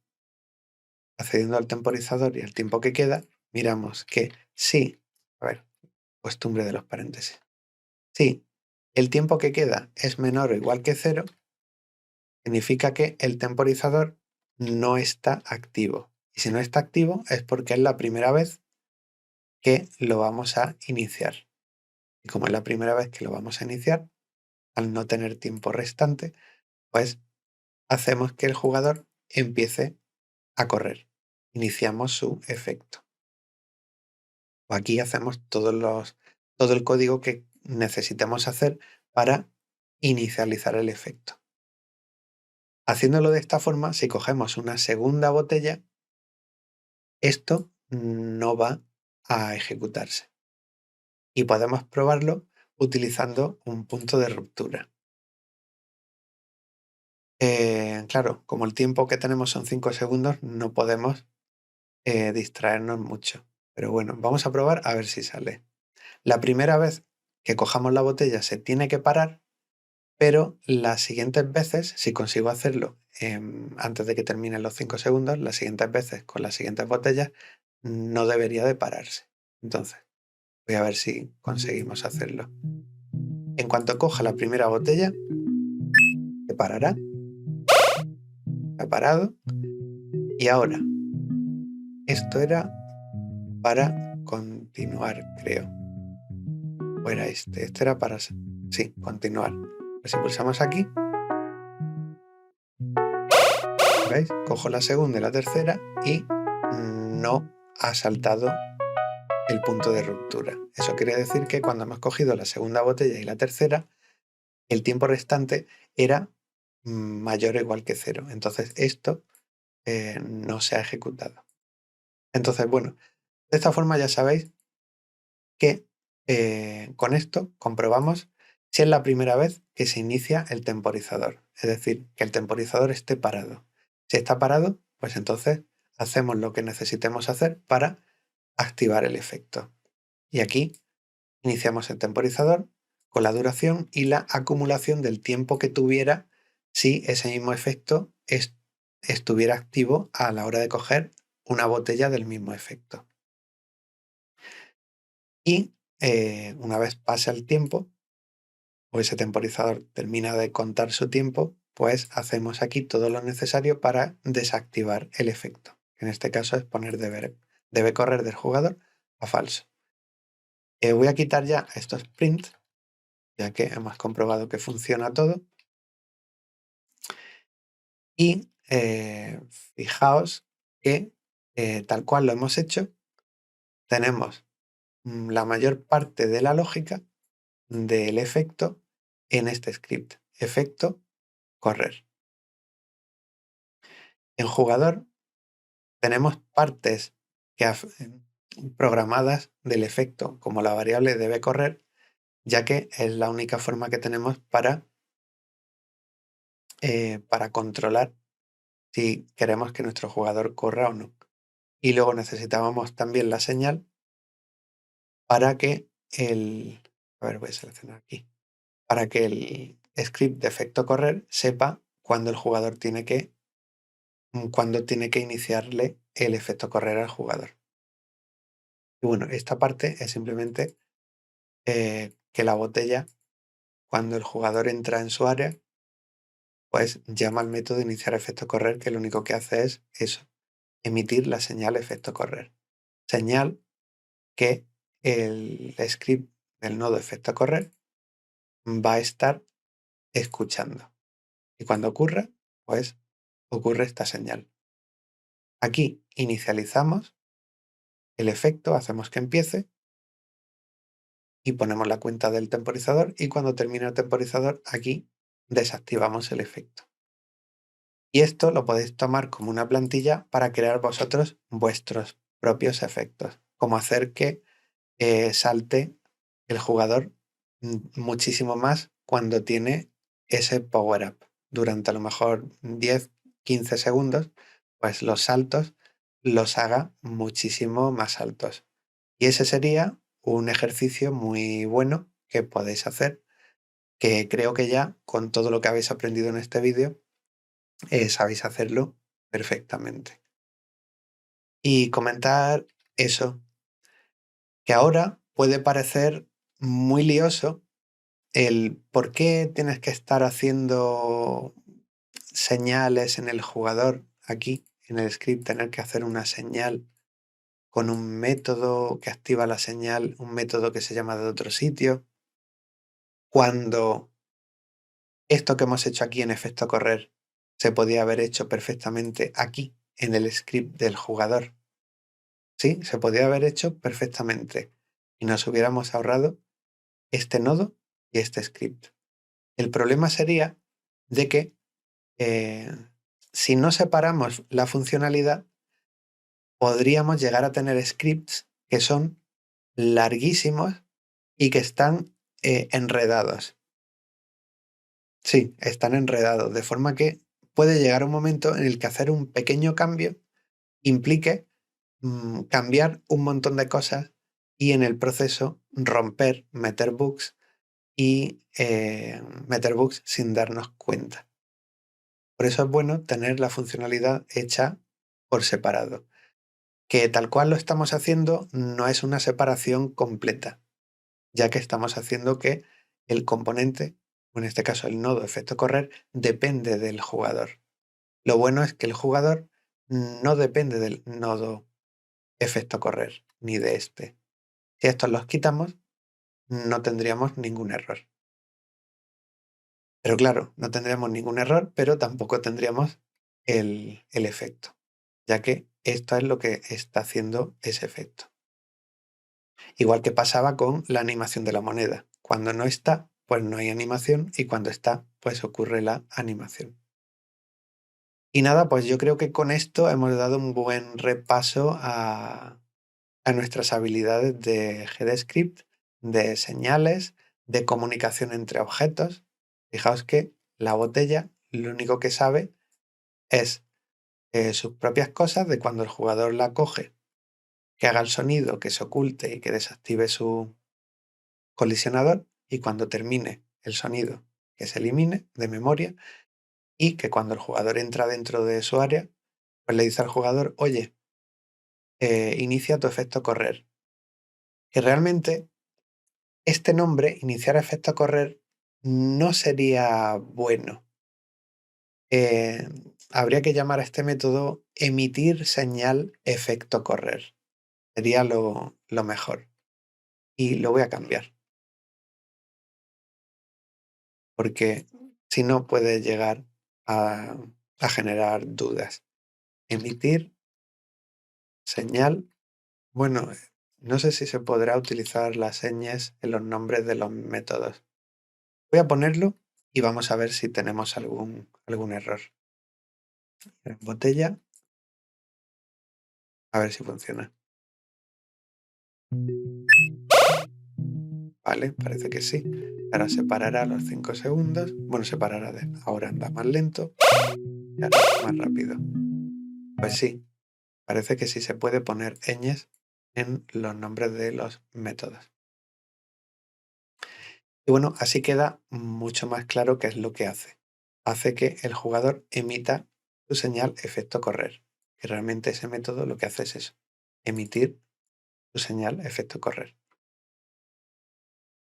Accediendo al temporizador y al tiempo que queda, miramos que sí, a ver, costumbre de los paréntesis. Si el tiempo que queda es menor o igual que 0, significa que el temporizador no está activo. Y si no está activo es porque es la primera vez que lo vamos a iniciar. Y como es la primera vez que lo vamos a iniciar, al no tener tiempo restante, pues hacemos que el jugador empiece a correr. iniciamos su efecto. Aquí hacemos todo el código que necesitamos hacer para inicializar el efecto. Haciéndolo de esta forma, si cogemos una segunda botella, esto no va a ejecutarse. Y podemos probarlo utilizando un punto de ruptura. Claro, como el tiempo que tenemos son 5 segundos, no podemos distraernos mucho. Pero bueno, vamos a probar a ver si sale. La primera vez que cojamos la botella se tiene que parar, pero las siguientes veces, si consigo hacerlo antes de que terminen los 5 segundos, las siguientes veces con las siguientes botellas no debería de pararse. Entonces, voy a ver si conseguimos hacerlo. En cuanto coja la primera botella, se parará. Ha parado. Y ahora, esto era para continuar, creo. O era este. Este era para... Sí, continuar. Pues si pulsamos aquí, ¿veis? Cojo la segunda y la tercera y no ha saltado el punto de ruptura. Eso quiere decir que cuando hemos cogido la segunda botella y la tercera, el tiempo restante era mayor o igual que 0. Entonces esto no se ha ejecutado. Entonces, bueno, de esta forma ya sabéis que con esto comprobamos si es la primera vez que se inicia el temporizador. Es decir, que el temporizador esté parado. Si está parado, pues entonces hacemos lo que necesitemos hacer para activar el efecto. Y aquí iniciamos el temporizador con la duración y la acumulación del tiempo que tuviera si ese mismo efecto estuviera activo a la hora de coger una botella del mismo efecto. Y una vez pasa el tiempo, o ese temporizador termina de contar su tiempo, pues hacemos aquí todo lo necesario para desactivar el efecto. En este caso es poner debe correr del jugador a falso. Voy a quitar ya estos prints, ya que hemos comprobado que funciona todo. Y fijaos que tal cual lo hemos hecho, tenemos la mayor parte de la lógica del efecto en este script. Efecto correr. En jugador tenemos partes programadas del efecto, como la variable debe correr, ya que es la única forma que tenemos para controlar si queremos que nuestro jugador corra o no. Y luego necesitábamos también la señal para que a ver, voy a seleccionar aquí. Para que el script de efecto correr sepa cuándo el jugador cuándo tiene que iniciarle el efecto correr al jugador. Y bueno, esta parte es simplemente que la botella, cuando el jugador entra en su área, pues llama al método iniciar efecto correr, que lo único que hace es eso, emitir la señal efecto correr. Señal que el script del nodo efecto correr va a estar escuchando. Y cuando ocurra, pues ocurre esta señal. Aquí inicializamos el efecto, hacemos que empiece y ponemos la cuenta del temporizador y cuando termine el temporizador aquí desactivamos el efecto. Y esto lo podéis tomar como una plantilla para crear vosotros vuestros propios efectos, como hacer que salte el jugador muchísimo más cuando tiene ese power-up. Durante a lo mejor 10-15 segundos, pues los saltos los haga muchísimo más altos. Y ese sería un ejercicio muy bueno que podéis hacer, que creo que ya con todo lo que habéis aprendido en este vídeo, sabéis hacerlo perfectamente. Y comentar eso, que ahora puede parecer muy lioso el por qué tienes que estar haciendo señales en el jugador aquí, en el script, tener que hacer una señal con un método que activa la señal, un método que se llama de otro sitio, cuando esto que hemos hecho aquí en efecto correr se podía haber hecho perfectamente aquí, en el script del jugador. Sí, se podía haber hecho perfectamente y nos hubiéramos ahorrado este nodo y este script. El problema sería de que eh, si no separamos la funcionalidad, podríamos llegar a tener scripts que son larguísimos y que están enredados. Sí, están enredados, de forma que puede llegar un momento en el que hacer un pequeño cambio implique cambiar un montón de cosas y en el proceso romper, meter bugs y meter bugs sin darnos cuenta. Por eso es bueno tener la funcionalidad hecha por separado. Que tal cual lo estamos haciendo no es una separación completa, ya que estamos haciendo que el componente, o en este caso el nodo efecto correr, depende del jugador. Lo bueno es que el jugador no depende del nodo efecto correr, ni de este. Si estos los quitamos, no tendríamos ningún error. Pero claro, no tendríamos ningún error, pero tampoco tendríamos el efecto, ya que esto es lo que está haciendo ese efecto. Igual que pasaba con la animación de la moneda. Cuando no está, pues no hay animación y cuando está, pues ocurre la animación. Y nada, pues yo creo que con esto hemos dado un buen repaso a nuestras habilidades de GDScript, de señales, de comunicación entre objetos. Fijaos que la botella lo único que sabe es sus propias cosas de cuando el jugador la coge, que haga el sonido, que se oculte y que desactive su colisionador y cuando termine el sonido que se elimine de memoria y que cuando el jugador entra dentro de su área, pues le dice al jugador, oye, inicia tu efecto correr. Y realmente este nombre, iniciar efecto correr, no sería bueno. Habría que llamar a este método emitir señal efecto correr. Sería lo mejor. Y lo voy a cambiar. Porque si no puede llegar a generar dudas. Emitir señal. Bueno, no sé si se podrá utilizar las señas en los nombres de los métodos. Voy a ponerlo y vamos a ver si tenemos algún error. Botella. A ver si funciona. Vale, parece que sí. Ahora se parará a los 5 segundos. Bueno, se parará ahora anda más lento y ahora más rápido. Pues sí, parece que sí se puede poner ñes en los nombres de los métodos. Y bueno, así queda mucho más claro qué es lo que hace. Hace que el jugador emita su señal efecto correr. Y realmente ese método lo que hace es eso, emitir su señal efecto correr.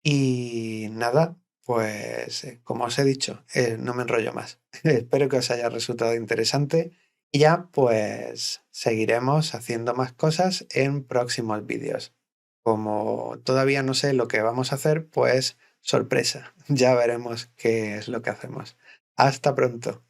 Y nada, pues como os he dicho, no me enrollo más. Espero que os haya resultado interesante y ya pues seguiremos haciendo más cosas en próximos vídeos. Como todavía no sé lo que vamos a hacer, pues sorpresa, ya veremos qué es lo que hacemos. Hasta pronto.